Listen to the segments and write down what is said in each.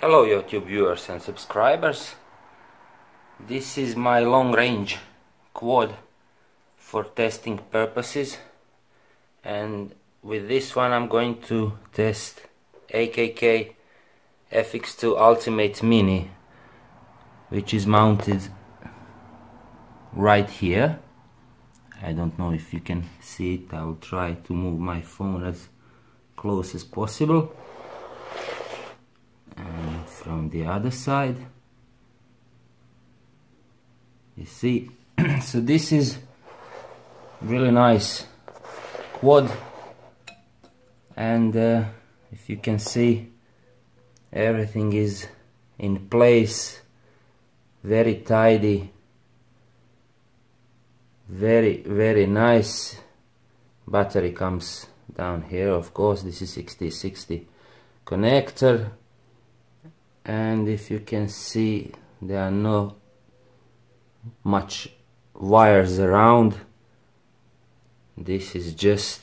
Hello YouTube viewers and subscribers. This is my long range quad for testing purposes, and with this one I'm going to test AKK FX2-ultimate-mini, which is mounted right here. I don't know if you can see it. I will try to move my phone as close as possible. And from the other side, you see, so this is really nice quad, and if you can see, everything is in place, very tidy, very nice. Battery comes down here, of course. This is 6060 connector, and if you can see, there are no much wires around. This is just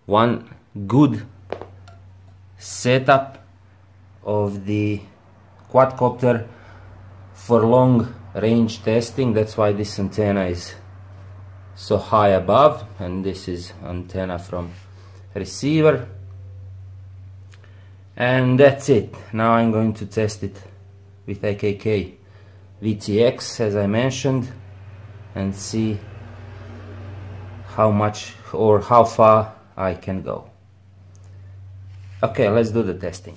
one good setup of the quadcopter for long range testing. That's why this antenna is so high above, and this is antenna from receiver. And that's it. Now I'm going to test it with AKK VTX, as I mentioned, and see how much or how far I can go. Okay, let's do the testing.